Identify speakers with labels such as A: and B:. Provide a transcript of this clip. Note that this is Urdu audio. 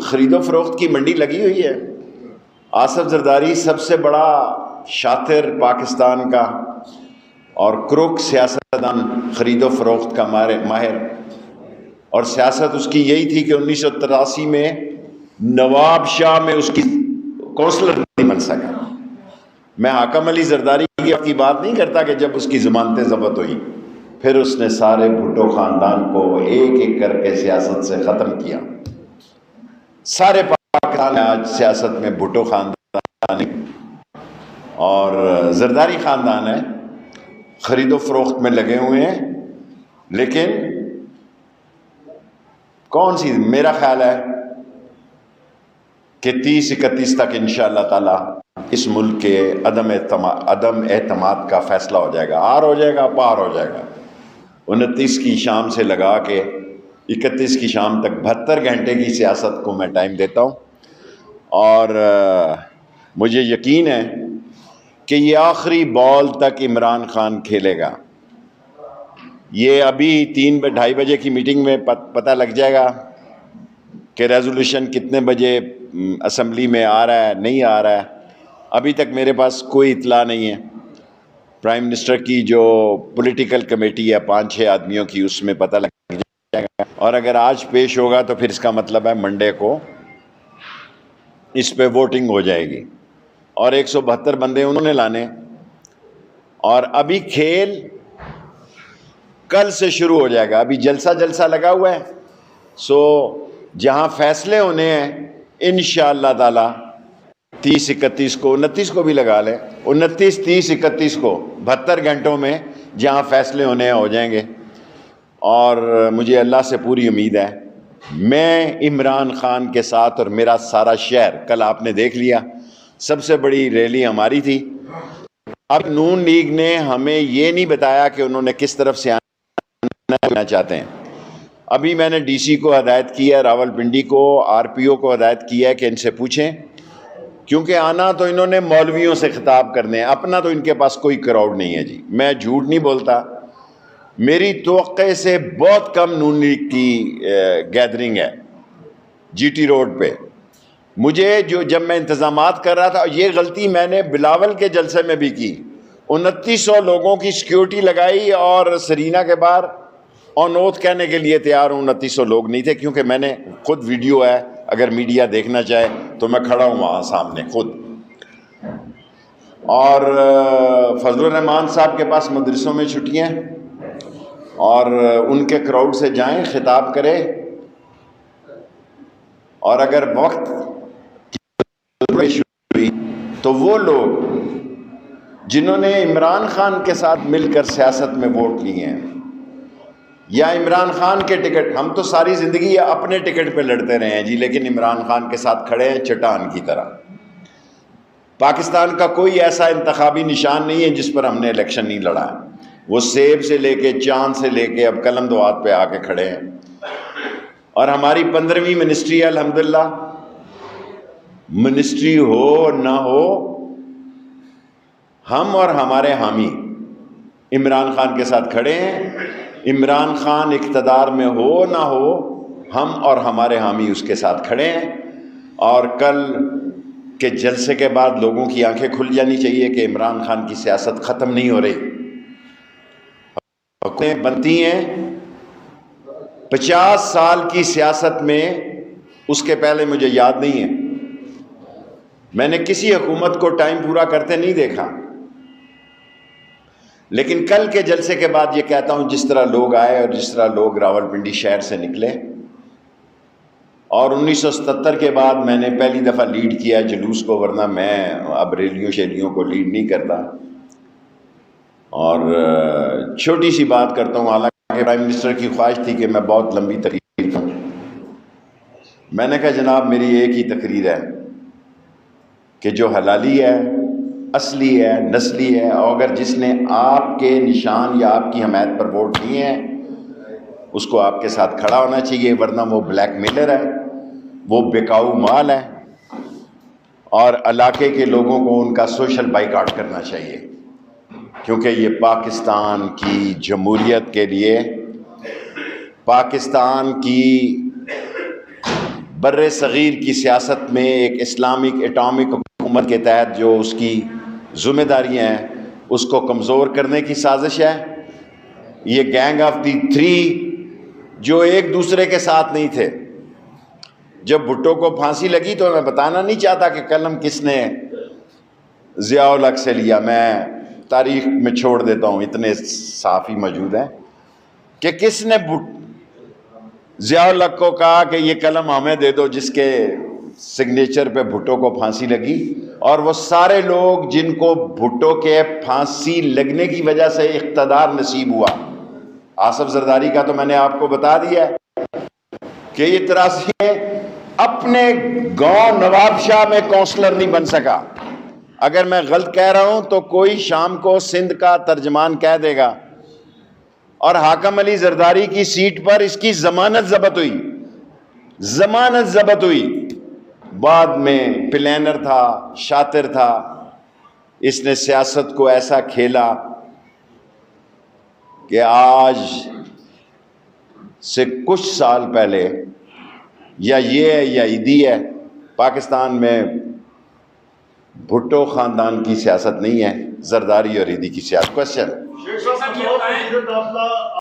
A: خرید و فروخت کی منڈی لگی ہوئی ہے. آصف زرداری سب سے بڑا شاطر پاکستان کا اور کروک سیاستدان، خرید و فروخت کا ماہر، اور سیاست اس کی یہی تھی کہ 1983 میں نواب شاہ میں اس کی کونسلر نہیں بن سکا. میں حاکم علی زرداری کی بات نہیں کرتا کہ جب اس کی ضمانتیں ضبط ہوئی، پھر اس نے سارے بھٹو خاندان کو ایک ایک کر کے سیاست سے ختم کیا. سارے پاکستان آج سیاست میں بھٹو خاندان اور زرداری خاندان ہے، خرید و فروخت میں لگے ہوئے ہیں. لیکن کون سی، میرا خیال ہے کہ 30-31 تک انشاءاللہ تعالی اس ملک کے عدم اعتماد کا فیصلہ ہو جائے گا. آر ہو جائے گا، پار ہو جائے گا. 29 کی شام سے لگا کے 31 کی شام تک 72 گھنٹے کی سیاست کو میں ٹائم دیتا ہوں، اور مجھے یقین ہے کہ یہ آخری بال تک عمران خان کھیلے گا. یہ ابھی 2:30 بجے کی میٹنگ میں پتہ لگ جائے گا کہ ریزولوشن کتنے بجے اسمبلی میں آ رہا ہے، نہیں آ رہا ہے. ابھی تک میرے پاس کوئی اطلاع نہیں ہے. پرائم منسٹر کی جو پولیٹیکل کمیٹی ہے 5-6 آدمیوں کی، اس میں پتہ لگ جائے گا، اور اگر آج پیش ہوگا تو پھر اس کا مطلب ہے منڈے کو اس پہ ووٹنگ ہو جائے گی، اور 172 بندے انہوں نے لانے. اور ابھی کھیل کل سے شروع ہو جائے گا. ابھی جلسہ لگا ہوا ہے. سو جہاں فیصلے ہونے ہیں انشاءاللہ تعالی 30-31 کو، 29 کو بھی لگا لیں، 29 30 31 کو 72 گھنٹوں میں جہاں فیصلے ہونے ہیں ہو جائیں گے. اور مجھے اللہ سے پوری امید ہے، میں عمران خان کے ساتھ، اور میرا سارا شہر، کل آپ نے دیکھ لیا سب سے بڑی ریلی ہماری تھی. اب نون لیگ نے ہمیں یہ نہیں بتایا کہ انہوں نے کس طرف سے آنا چاہتے ہیں. ابھی میں نے ڈی سی کو ہدایت کی ہے، راول پنڈی کو، آر پی او کو ہدایت کی ہے کہ ان سے پوچھیں، کیونکہ آنا تو انہوں نے مولویوں سے خطاب کرنے ہیں، اپنا تو ان کے پاس کوئی کراؤڈ نہیں ہے. جی میں جھوٹ نہیں بولتا، میری توقع سے بہت کم نون لیگ کی گیدرنگ ہے جی ٹی روڈ پہ. مجھے جب میں انتظامات کر رہا تھا، یہ غلطی میں نے بلاول کے جلسے میں بھی کی، 2900 لوگوں کی سیکیورٹی لگائی، اور سرینا کے باہر آن اوتھ کہنے کے لیے تیار ہوں 2900 لوگ نہیں تھے، کیونکہ میں نے خود ویڈیو ہے، اگر میڈیا دیکھنا چاہے تو میں کھڑا ہوں وہاں سامنے خود. اور فضل الرحمان صاحب کے پاس مدرسوں میں چھٹیاں ہیں، اور ان کے کراؤڈ سے جائیں، خطاب کریں، اور اگر وقت تو وہ لوگ جنہوں نے عمران خان کے ساتھ مل کر سیاست میں ووٹ لیے ہیں، یا عمران خان کے ٹکٹ، ہم تو ساری زندگی اپنے ٹکٹ پہ لڑتے رہے ہیں جی، لیکن عمران خان کے ساتھ کھڑے ہیں چٹان کی طرح. پاکستان کا کوئی ایسا انتخابی نشان نہیں ہے جس پر ہم نے الیکشن نہیں لڑا ہے. وہ سیب سے لے کے چاند سے لے کے اب قلم دوات پہ آ کے کھڑے ہیں. اور ہماری 15ویں منسٹری ہے الحمدللہ. منسٹری ہو نہ ہو، ہم اور ہمارے حامی عمران خان کے ساتھ کھڑے ہیں. عمران خان اقتدار میں ہو نہ ہو، ہم اور ہمارے حامی اس کے ساتھ کھڑے ہیں. اور کل کے جلسے کے بعد لوگوں کی آنکھیں کھل جانی چاہیے کہ عمران خان کی سیاست ختم نہیں ہو رہی، حکومتیں بنتی ہیں. 50 سال کی سیاست میں، اس کے پہلے مجھے یاد نہیں ہے میں نے کسی حکومت کو ٹائم پورا کرتے نہیں دیکھا. لیکن کل کے جلسے کے بعد یہ کہتا ہوں، جس طرح لوگ آئے اور جس طرح لوگ راول پنڈی شہر سے نکلے، اور 1977 کے بعد میں نے پہلی دفعہ لیڈ کیا جلوس کو، ورنہ میں اب ریلیوں شیلیوں کو لیڈ نہیں کرتا. اور چھوٹی سی بات کرتا ہوں، حالانکہ پرائم منسٹر کی خواہش تھی کہ میں بہت لمبی تقریر کروں. میں نے کہا جناب میری ایک ہی تقریر ہے کہ جو حلالی ہے، اصلی ہے، نسلی ہے، اور اگر جس نے آپ کے نشان یا آپ کی حمایت پر ووٹ دیے ہیں اس کو آپ کے ساتھ کھڑا ہونا چاہیے، ورنہ وہ بلیک میلر ہے، وہ بکاؤ مال ہے، اور علاقے کے لوگوں کو ان کا سوشل بائیکاٹ کرنا چاہیے، کیونکہ یہ پاکستان کی جمہوریت کے لیے، پاکستان کی بر صغیر کی سیاست میں ایک اسلامک اٹامک حکومت کے تحت جو اس کی ذمہ داریاں ہیں اس کو کمزور کرنے کی سازش ہے. یہ گینگ آف دی تھری جو ایک دوسرے کے ساتھ نہیں تھے. جب بھٹو کو پھانسی لگی تو میں بتانا نہیں چاہتا کہ قلم کس نے ضیاء الحق سے لیا. میں تاریخ میں چھوڑ دیتا ہوں، اتنے صحافی موجود ہیں کہ کس نے ضیاء الحق کو کہا کہ یہ قلم ہمیں دے دو جس کے سگنیچر پہ بھٹو کو پھانسی لگی. اور وہ سارے لوگ جن کو بھٹو کے پھانسی لگنے کی وجہ سے اقتدار نصیب ہوا. آصف زرداری کا تو میں نے آپ کو بتا دیا کہ یہ تراسی اپنے گاؤں نواب شاہ میں کونسلر نہیں بن سکا. اگر میں غلط کہہ رہا ہوں تو کوئی شام کو سندھ کا ترجمان کہہ دے گا. اور حاکم علی زرداری کی سیٹ پر اس کی ضمانت ضبط ہوئی. بعد میں پلینر تھا، شاطر تھا، اس نے سیاست کو ایسا کھیلا کہ آج سے کچھ سال پہلے یا یہ ہے یا عیدی ہے، پاکستان میں بھٹو خاندان کی سیاست نہیں ہے، زرداری اور عیدی کی سیاست. کوشچن